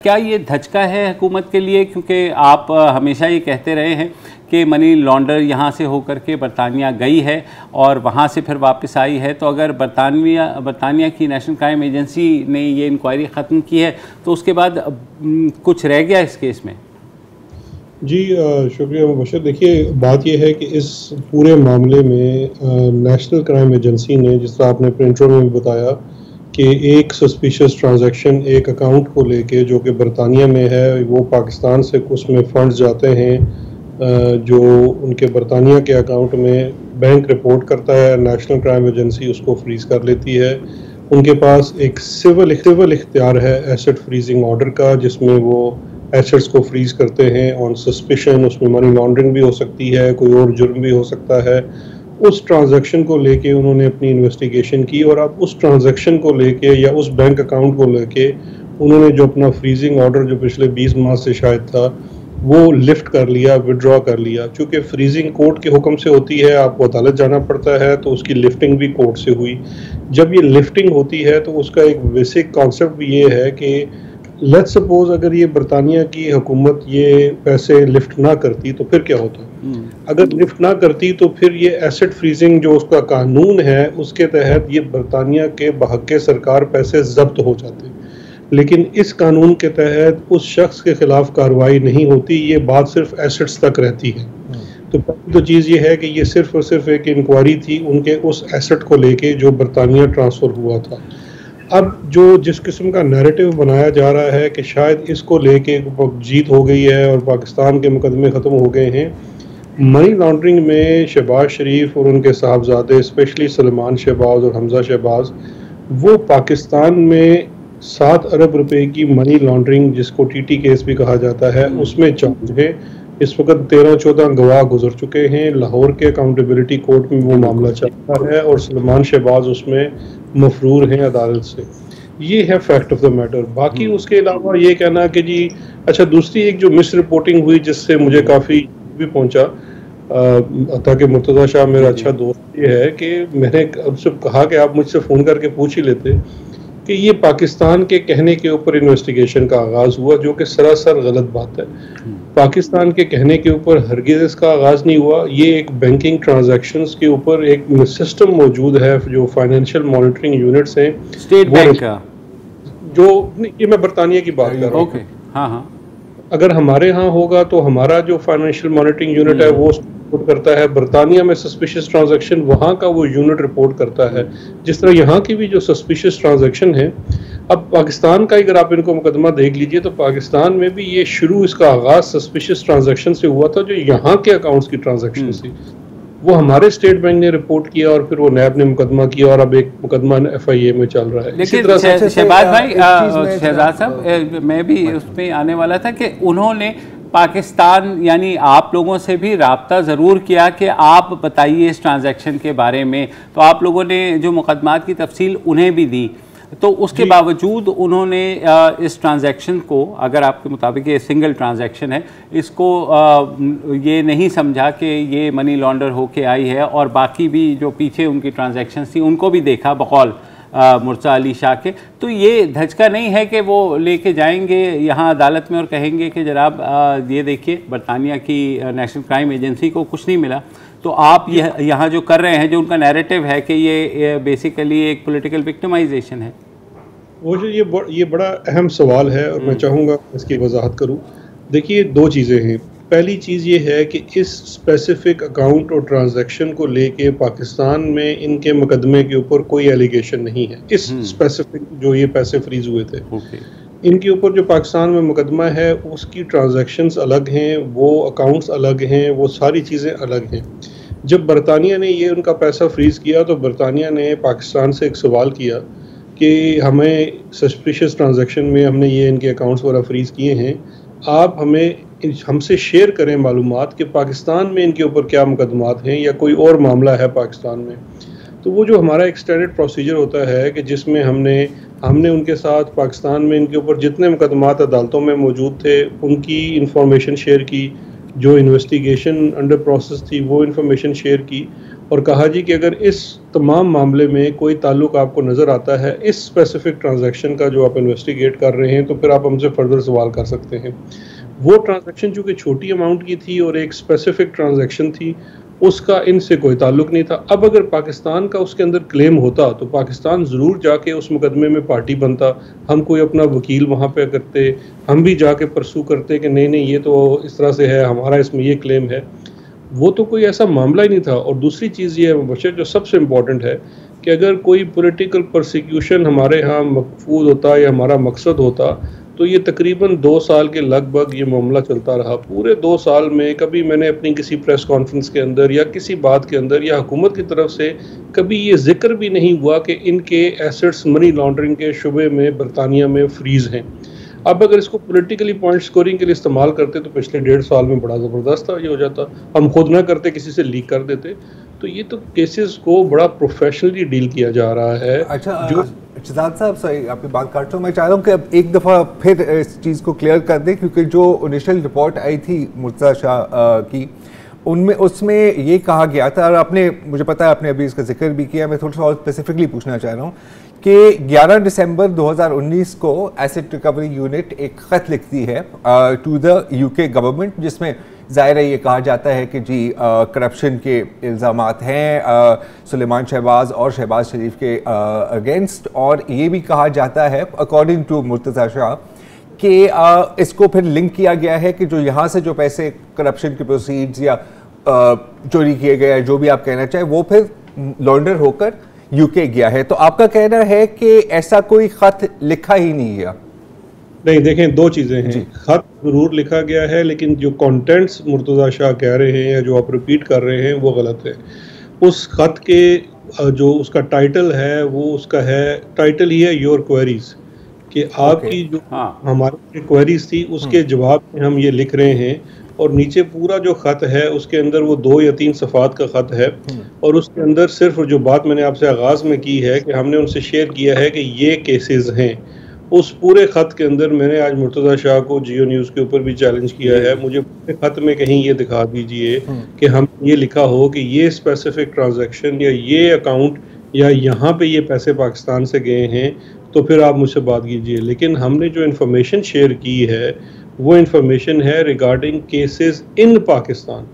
क्या ये धचका है हुकूमत के लिए? क्योंकि आप हमेशा ये कहते रहे हैं कि मनी लॉन्डर यहाँ से होकर के बरतानिया गई है और वहाँ से फिर वापस आई है, तो अगर बरतानिया की नेशनल क्राइम एजेंसी ने ये इंक्वायरी ख़त्म की है तो उसके बाद कुछ रह गया इस केस में? जी शुक्रिया मुबशर। देखिए, बात यह है कि इस पूरे मामले में नेशनल क्राइम एजेंसी ने, जिस तरह आपने अपने इंट्रो में भी बताया, कि एक सस्पिशियस ट्रांजैक्शन एक अकाउंट को लेके जो कि बरतानिया में है, वो पाकिस्तान से उसमें फ़ंड्स जाते हैं जो उनके बरतानिया के अकाउंट में, बैंक रिपोर्ट करता है, नेशनल क्राइम एजेंसी उसको फ्रीज़ कर लेती है। उनके पास एक सिविल इख्तियार है एसेट फ्रीजिंग ऑर्डर का, जिसमें वो एसेट्स को फ्रीज करते हैं ऑन सस्पिशन। उसमें मनी लॉन्ड्रिंग भी हो सकती है, कोई और जुर्म भी हो सकता है। उस ट्रांजैक्शन को लेके उन्होंने अपनी इन्वेस्टिगेशन की और अब उस ट्रांजैक्शन को लेके या उस बैंक अकाउंट को लेके उन्होंने जो अपना फ्रीजिंग ऑर्डर जो पिछले 20 माह से शायद था, वो लिफ्ट कर लिया, विड्रॉ कर लिया। चूँकि फ्रीजिंग कोर्ट के हुक्म से होती है, आपको अदालत जाना पड़ता है, तो उसकी लिफ्टिंग भी कोर्ट से हुई। जब ये लिफ्टिंग होती है तो उसका एक बेसिक कॉन्सेप्ट भी ये है कि लेट्स सपोज अगर ये बरतानिया की हुकूमत ये पैसे लिफ्ट ना करती तो फिर क्या होता? अगर लिफ्ट ना करती तो फिर ये एसेट फ्रीजिंग जो उसका कानून है उसके तहत ये बरतानिया के बहक़ सरकार पैसे जब्त हो जाते। लेकिन इस कानून के तहत उस शख्स के खिलाफ कार्रवाई नहीं होती, ये बात सिर्फ एसेट्स तक रहती है। तो पहली तो चीज़ ये है कि ये सिर्फ और सिर्फ एक इंक्वायरी थी उनके उस एसेट को लेके जो बरतानिया ट्रांसफ़र हुआ था। अब जो जिस किस्म का नैरेटिव बनाया जा रहा है कि शायद इसको लेके जीत हो गई है और पाकिस्तान के मुकदमे ख़त्म हो गए हैं, मनी लॉन्ड्रिंग में शहबाज शरीफ और उनके साहबजादे, स्पेशली सलमान शहबाज और हमजा शहबाज, वो पाकिस्तान में 7 अरब रुपए की मनी लॉन्ड्रिंग, जिसको टीटी केस भी कहा जाता है, उसमें चार्ज है। इस वक्त 13-14 गवाह गुजर चुके हैं। लाहौर के अकाउंटेबिलिटी कोर्ट में वो मामला चल रहा है और सलमान शहबाज उसमें मफरूर हैं अदालत से। ये है फैक्ट ऑफ द मैटर। बाकी उसके अलावा ये कहना कि जी अच्छा, दूसरी एक जो मिस रिपोर्टिंग हुई जिससे मुझे काफ़ी भी पहुंचा, ताकि मुर्तज़ा शाह मेरा अच्छा दोस्त ये है कि मैंने उनसे कहा कि आप मुझसे फ़ोन करके पूछ ही लेते कि ये पाकिस्तान के कहने के ऊपर इन्वेस्टिगेशन का आगाज़ हुआ, जो कि सरासर गलत बात है। पाकिस्तान के कहने के ऊपर हरगिज़ इसका आगाज़ नहीं हुआ। ये एक बैंकिंग ट्रांजैक्शंस के ऊपर एक सिस्टम मौजूद है, जो फाइनेंशियल मॉनिटरिंग यूनिट्स हैं, स्टेट बैंक का, जो ये मैं बरतानिया की बात कर रहा हूँ। हाँ। अगर हमारे यहाँ होगा तो हमारा जो फाइनेंशियल मॉनिटरिंग यूनिट है वो रिपोर्ट करता है। बरतानिया में सस्पिशियस ट्रांजैक्शन वहाँ का वो यूनिट रिपोर्ट करता है। जिस तरह यहाँ की भी जो सस्पिशियस ट्रांजैक्शन है, अब पाकिस्तान का अगर आप इनको मुकदमा देख लीजिए तो पाकिस्तान में भी ये शुरू, इसका आगाज़ सस्पिशियस ट्रांजैक्शन से हुआ था, जो यहाँ के अकाउंट्स की ट्रांजैक्शन थी। वो हमारे स्टेट बैंक ने रिपोर्ट किया और फिर वो नैब ने मुकदमा किया और अब एक मुकदमा FIA में चल रहा है। लेकिन शहबाज भाई, शहजाद साहब, मैं भी उसमें आने वाला था कि उन्होंने पाकिस्तान यानी आप लोगों से भी राब्ता ज़रूर किया कि आप बताइए इस ट्रांजैक्शन के बारे में, तो आप लोगों ने जो मुकदमात की तफसील उन्हें भी दी, तो उसके बावजूद उन्होंने इस ट्रांजैक्शन को, अगर आपके मुताबिक ये सिंगल ट्रांजैक्शन है, इसको ये नहीं समझा कि ये मनी लॉन्डर होके आई है, और बाकी भी जो पीछे उनकी ट्रांजैक्शन थी उनको भी देखा बकौल मुर्तज़ा अली शाह के। तो ये धचका नहीं है कि वो लेके जाएंगे यहाँ अदालत में और कहेंगे कि जनाब ये देखिए बरतानिया की नेशनल क्राइम एजेंसी को कुछ नहीं मिला, तो आप यहाँ जो कर रहे हैं, जो उनका नैरेटिव है कि ये बेसिकली एक पॉलिटिकल विक्टिमाइजेशन है। वो जो ये बड़ा अहम सवाल है और मैं चाहूँगा इसकी वजाहत करूँ। देखिए, 2 चीज़ें हैं। पहली चीज़ ये है कि इस स्पेसिफिक अकाउंट और ट्रांजैक्शन को लेके पाकिस्तान में इनके मुकदमे के ऊपर कोई एलिगेशन नहीं है। इस स्पेसिफिक जो ये पैसे फ्रीज हुए थे, इनके ऊपर जो पाकिस्तान में मुकदमा है उसकी ट्रांजैक्शंस अलग हैं, वो अकाउंट्स अलग हैं, वो सारी चीज़ें अलग हैं। जब बरतानिया ने ये उनका पैसा फ्रीज़ किया तो बरतानिया ने पाकिस्तान से एक सवाल किया कि हमें सस्पिशियस ट्रांजैक्शन में हमने ये इनके अकाउंट्स वगैरह फ्रीज़ किए हैं, आप हमसे शेयर करें मालूमात कि पाकिस्तान में इनके ऊपर क्या मुकदमात हैं या कोई और मामला है पाकिस्तान में। तो वो जो हमारा एक स्टैंडर्ड प्रोसीजर होता है कि जिसमें हमने उनके साथ पाकिस्तान में इनके ऊपर जितने मुकदमात अदालतों में मौजूद थे उनकी इंफॉर्मेशन शेयर की, जो इन्वेस्टिगेशन अंडर प्रोसेस थी वो इंफॉर्मेशन शेयर की, और कहा जी कि अगर इस तमाम मामले में कोई ताल्लुक आपको नज़र आता है इस स्पेसिफिक ट्रांजैक्शन का जो आप इन्वेस्टिगेट कर रहे हैं, तो फिर आप हमसे फर्दर सवाल कर सकते हैं। वो ट्रांजैक्शन चूँकि छोटी अमाउंट की थी और एक स्पेसिफिक ट्रांजैक्शन थी, उसका इनसे कोई ताल्लुक नहीं था। अब अगर पाकिस्तान का उसके अंदर क्लेम होता तो पाकिस्तान ज़रूर जाके उस मुकदमे में पार्टी बनता, हम कोई अपना वकील वहाँ पे करते, हम भी जाके परसू करते कि नहीं नहीं ये तो इस तरह से है, हमारा इसमें ये क्लेम है। वो तो कोई ऐसा मामला ही नहीं था। और दूसरी चीज़ ये है मुबशर, जो सबसे इम्पॉर्टेंट है कि अगर कोई पॉलिटिकल परसिक्यूशन हमारे यहाँ मकफूज होता या हमारा मकसद होता, तो ये तकरीबन 2 साल के लगभग ये मामला चलता रहा। पूरे 2 साल में कभी मैंने अपनी किसी प्रेस कॉन्फ्रेंस के अंदर या किसी बात के अंदर या हुकूमत की तरफ से कभी ये जिक्र भी नहीं हुआ कि इनके एसेट्स मनी लॉन्ड्रिंग के शुबे में बरतानिया में फ्रीज़ हैं। अब अगर इसको पॉलिटिकली पॉइंट स्कोरिंग के लिए इस्तेमाल करते तो पिछले 1.5 साल में बड़ा ज़बरदस्त ये हो जाता, हम खुद ना करते, किसी से लीक कर देते। तो ये तो केसेस को बड़ा प्रोफेशनली डील किया जा रहा है। अच्छा जो शहजाद साहब, सॉरी आपकी बात काट रहा हूँ, मैं चाह रहा हूँ कि अब एक दफ़ा फिर इस चीज़ को क्लियर कर दें, क्योंकि जो इनिशियल रिपोर्ट आई थी मुर्तज़ा शाह की, उसमें ये कहा गया था, और आपने, मुझे पता है आपने अभी इसका जिक्र भी किया, मैं थोड़ा सा और स्पेसिफिकली पूछना चाह रहा हूँ कि 11 दिसंबर 2019 को एसेट रिकवरी यूनिट एक ख़त लिखती है टू द यूके गवर्नमेंट, जिसमें ज़ाहिर है ये कहा जाता है कि जी करप्शन के इल्ज़ामात हैं सुलेमान शहबाज और शहबाज शरीफ के अगेंस्ट, और ये भी कहा जाता है अकॉर्डिंग टू मुर्तज़ा शाह कि इसको फिर लिंक किया गया है कि जो यहाँ से जो पैसे करप्शन के प्रोसीड्स या चोरी किए गए, जो भी आप कहना चाहें, वो फिर लॉन्डर होकर यूके गया है। तो आपका कहना है कि ऐसा कोई खत लिखा ही नहीं गया? नहीं, देखें, दो चीज़ें हैं। खत ज़रूर लिखा गया है, लेकिन जो कंटेंट्स मुर्तज़ा शाह कह रहे हैं या जो आप रिपीट कर रहे हैं वो गलत है। उस खत के जो उसका टाइटल है, वो उसका है, टाइटल ही है योर क्वेरीज, कि आपकी जो हमारी क्वेरीज थी उसके जवाब में हम ये लिख रहे हैं। और नीचे पूरा जो ख़त है उसके अंदर वो 2 या 3 सफ़ात का ख़त है, और उसके अंदर सिर्फ जो बात मैंने आपसे आगाज़ में की है कि हमने उनसे शेयर किया है कि ये केसेस हैं, उस पूरे ख़त के अंदर मैंने आज मुर्तज़ा शाह को जियो न्यूज़ के ऊपर भी चैलेंज किया है, मुझे पूरे ख़त में कहीं ये दिखा दीजिए कि हम ये लिखा हो कि ये स्पेसिफिक ट्रांजैक्शन या ये अकाउंट या यहाँ पे ये पैसे पाकिस्तान से गए हैं, तो फिर आप मुझसे बात कीजिए। लेकिन हमने जो इन्फॉर्मेशन शेयर की है वो इन्फॉर्मेशन है रिगार्डिंग केसेस इन पाकिस्तान,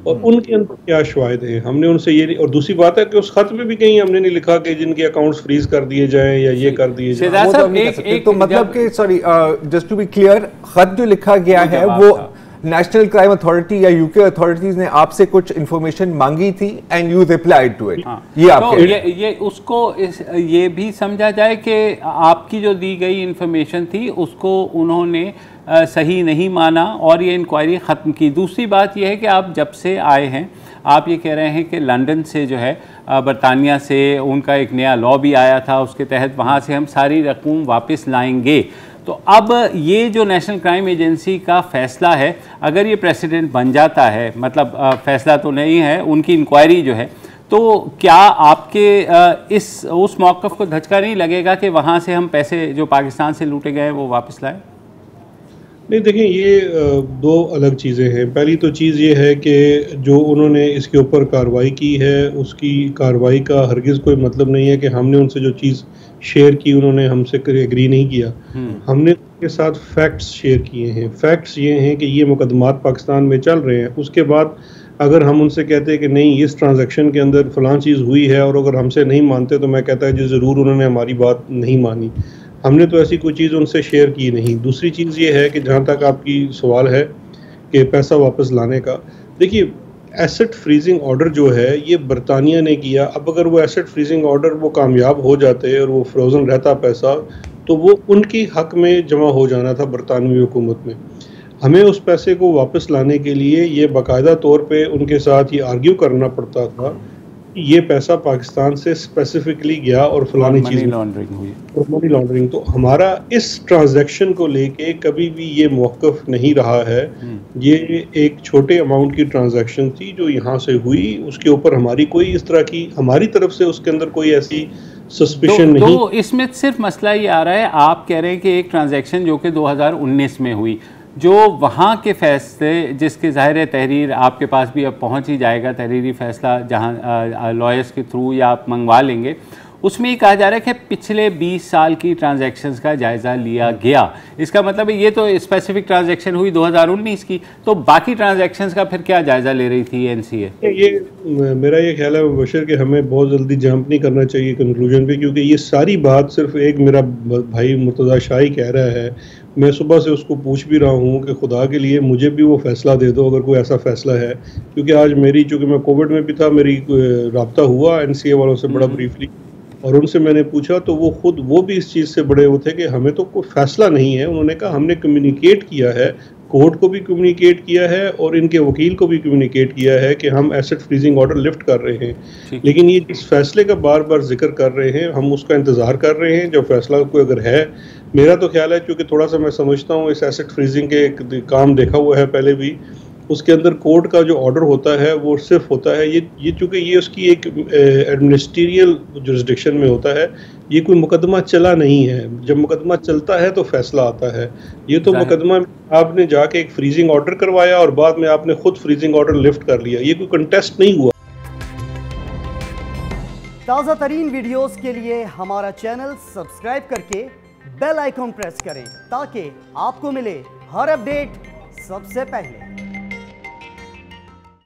और उनके अंदर क्या शवाहिद हैं हमने उनसे ये। और दूसरी बात है कि उस खत में भी कहीं हमने नहीं लिखा कि जिनके अकाउंट्स फ्रीज कर दिए जाएं या ये कर दिए जाएं। तो मतलब कि sorry, just to be clear, खत जो लिखा गया है वो नेशनल क्राइम अथॉरिटी या यूके अथॉरिटीज ने आपसे कुछ इंफॉर्मेशन मांगी थी and you replied to it. ये आपके ये उसको ये भी समझा जाए कि आपकी जो दी गई इंफॉर्मेशन थी उसको उन्होंने सही नहीं माना और ये इंक्वायरी ख़त्म की। दूसरी बात यह है कि आप जब से आए हैं आप ये कह रहे हैं कि लंदन से जो है बरतानिया से उनका एक नया लॉ भी आया था, उसके तहत वहाँ से हम सारी रकूम वापस लाएंगे। तो अब ये जो नेशनल क्राइम एजेंसी का फ़ैसला है, अगर ये प्रेसिडेंट बन जाता है, मतलब फ़ैसला तो नहीं है, उनकी इंक्वायरी जो है, तो क्या आपके उस मौक़िफ़ को धचका नहीं लगेगा कि वहाँ से हम पैसे जो पाकिस्तान से लूटे गए वो वापस लाएं? नहीं, देखें, ये 2 अलग चीज़ें हैं। पहली तो चीज़ ये है कि जो उन्होंने इसके ऊपर कार्रवाई की है, उसकी कार्रवाई का हरगिज़ कोई मतलब नहीं है कि हमने उनसे जो चीज़ शेयर की उन्होंने हमसे एग्री नहीं किया। हमने उनके साथ फैक्ट्स शेयर किए हैं। फैक्ट्स ये हैं कि ये मुकदमात पाकिस्तान में चल रहे हैं। उसके बाद अगर हम उनसे कहते हैं कि नहीं इस ट्रांजैक्शन के अंदर फ़लाँ चीज़ हुई है, और अगर हमसे नहीं मानते तो मैं कहता है जी ज़रूर उन्होंने हमारी बात नहीं मानी। हमने तो ऐसी कोई चीज़ उनसे शेयर की नहीं। दूसरी चीज़ ये है कि जहाँ तक आपकी सवाल है कि पैसा वापस लाने का, देखिए एसेट फ्रीजिंग ऑर्डर जो है ये बरतानिया ने किया। अब अगर वो एसेट फ्रीजिंग ऑर्डर वो कामयाब हो जाते और वो फ्रोज़न रहता पैसा, तो वो उनकी हक में जमा हो जाना था बरतानवी हुकूमत में। हमें उस पैसे को वापस लाने के लिए ये बाकायदा तौर पे उनके साथ ये आर्ग्यू करना पड़ता था ये पैसा पाकिस्तान से स्पेसिफिकली गया और फलानी चीज़ मनी लॉन्ड्रिंग हुई और मनी लॉन्ड्रिंग। तो हमारा इस ट्रांजैक्शन को लेके कभी भी ये मौक़िफ़ नहीं रहा है। ये एक छोटे अमाउंट की ट्रांजैक्शन थी जो यहाँ से हुई, उसके ऊपर हमारी कोई इस तरह की हमारी तरफ से उसके अंदर कोई ऐसी सस्पिशन नहीं। तो इसमें सिर्फ मसला ये आ रहा है, आप कह रहे हैं कि एक ट्रांजैक्शन जो कि 2019 में हुई, जो वहाँ के फैसले, जिसके ज़ाहिर है तहरीर आपके पास भी अब पहुँच ही जाएगा, तहरीरी फ़ैसला जहाँ लॉयर्स के थ्रू या आप मंगवा लेंगे, उसमें ये कहा जा रहा है कि पिछले 20 साल की ट्रांजैक्शंस का जायज़ा लिया गया। इसका मतलब है ये तो स्पेसिफिक ट्रांजैक्शन हुई 2019 की, तो बाकी ट्रांजैक्शंस का फिर क्या जायज़ा ले रही थी एनसीए? ये मेरा ये ख्याल है बशर कि हमें बहुत जल्दी जंप नहीं करना चाहिए कंक्लूजन पे, क्योंकि ये सारी बात सिर्फ एक मेरा भाई मुर्तज़ा शाही कह रहा है। मैं सुबह से उसको पूछ भी रहा हूँ कि खुदा के लिए मुझे भी वो फ़ैसला दे दो अगर कोई ऐसा फ़ैसला है, क्योंकि आज मेरी, चूँकि मैं कोविड में भी था, मेरी रब्ता हुआ एनसीए वालों से बड़ा ब्रीफली, और उनसे मैंने पूछा तो वो भी इस चीज़ से बड़े वो थे कि हमें तो कोई फ़ैसला नहीं है। उन्होंने कहा हमने कम्युनिकेट किया है, कोर्ट को भी कम्युनिकेट किया है और इनके वकील को भी कम्युनिकेट किया है कि हम एसेट फ्रीजिंग ऑर्डर लिफ्ट कर रहे हैं, लेकिन ये इस फैसले का बार बार जिक्र कर रहे हैं, हम उसका इंतज़ार कर रहे हैं। जो फैसला कोई अगर है, मेरा तो ख्याल है, क्योंकि थोड़ा सा मैं समझता हूँ इस एसेट फ्रीजिंग के काम देखा हुआ है पहले भी, उसके अंदर कोर्ट का जो ऑर्डर होता है वो सिर्फ होता है, ये चूँकि ये उसकी एक एडमिनिस्ट्रियल जुरिस्डिक्शन में होता है, ये कोई मुकदमा चला नहीं है। जब मुकदमा चलता है तो फैसला आता है। ये तो मुकदमा आपने जाके एक फ्रीजिंग ऑर्डर करवाया और बाद में आपने खुद फ्रीजिंग ऑर्डर लिफ्ट कर लिया, ये कोई कंटेस्ट नहीं हुआ। ताज़ा तरीन वीडियोस के लिए हमारा चैनल सब्सक्राइब करके बेल आइकॉन प्रेस करें ताकि आपको मिले हर अपडेट सबसे पहले।